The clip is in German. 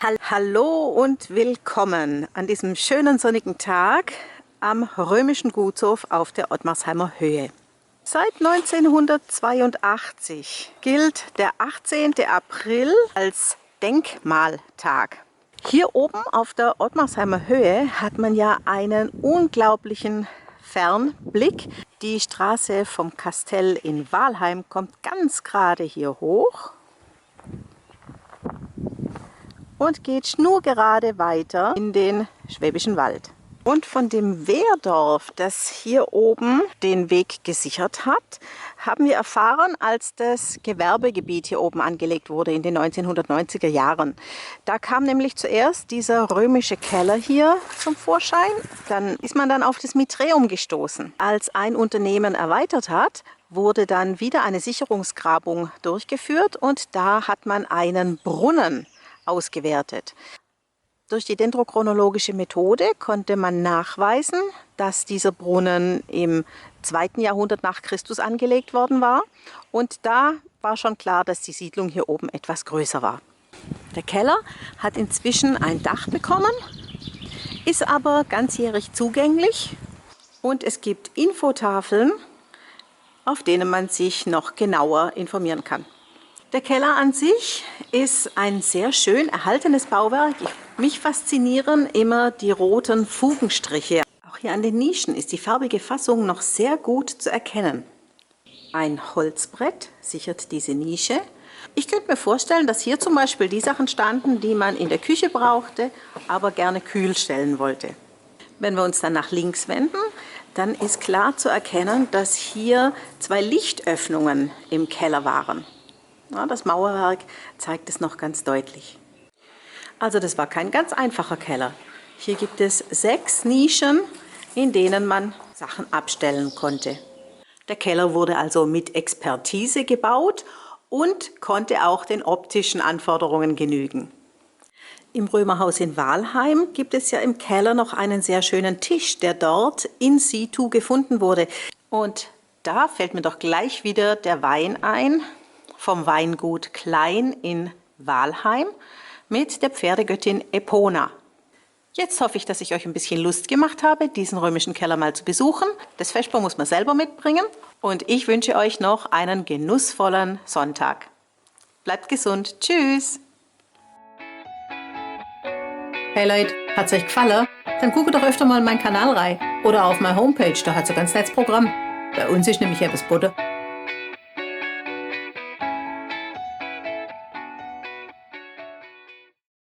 Hallo und willkommen an diesem schönen sonnigen Tag am römischen Gutshof auf der Ottmarsheimer Höhe. Seit 1982 gilt der 18. April als Denkmaltag. Hier oben auf der Ottmarsheimer Höhe hat man ja einen unglaublichen Fernblick. Die Straße vom Kastell in Wahlheim kommt ganz gerade hier hoch und geht schnurgerade weiter in den Schwäbischen Wald. Und von dem Wehrdorf, das hier oben den Weg gesichert hat, haben wir erfahren, als das Gewerbegebiet hier oben angelegt wurde in den 1990er Jahren. Da kam nämlich zuerst dieser römische Keller hier zum Vorschein. Dann ist man dann auf das Miträum gestoßen. Als ein Unternehmen erweitert hat, wurde dann wieder eine Sicherungsgrabung durchgeführt und da hat man einen Brunnen ausgewertet. Durch die dendrochronologische Methode konnte man nachweisen, dass dieser Brunnen im 2. Jahrhundert nach Christus angelegt worden war. Und da war schon klar, dass die Siedlung hier oben etwas größer war. Der Keller hat inzwischen ein Dach bekommen, ist aber ganzjährig zugänglich und es gibt Infotafeln, auf denen man sich noch genauer informieren kann. Der Keller an sich ist ein sehr schön erhaltenes Bauwerk. Mich faszinieren immer die roten Fugenstriche. Auch hier an den Nischen ist die farbige Fassung noch sehr gut zu erkennen. Ein Holzbrett sichert diese Nische. Ich könnte mir vorstellen, dass hier zum Beispiel die Sachen standen, die man in der Küche brauchte, aber gerne kühl stellen wollte. Wenn wir uns dann nach links wenden, dann ist klar zu erkennen, dass hier 2 Lichtöffnungen im Keller waren. Ja, das Mauerwerk zeigt es noch ganz deutlich. Also das war kein ganz einfacher Keller. Hier gibt es 6 Nischen, in denen man Sachen abstellen konnte. Der Keller wurde also mit Expertise gebaut und konnte auch den optischen Anforderungen genügen. Im Römerhaus in Wahlheim gibt es ja im Keller noch einen sehr schönen Tisch, der dort in situ gefunden wurde. Und da fällt mir doch gleich wieder der Wein ein vom Weingut Klein in Wahlheim mit der Pferdegöttin Epona. Jetzt hoffe ich, dass ich euch ein bisschen Lust gemacht habe, diesen römischen Keller mal zu besuchen. Das Vesper muss man selber mitbringen und ich wünsche euch noch einen genussvollen Sonntag. Bleibt gesund. Tschüss! Hey Leute, hat's euch gefallen? Dann guckt doch öfter mal in meinen Kanal rein oder auf meine Homepage, da hat's ein ganz nettes Programm. Bei uns ist nämlich etwas Butter.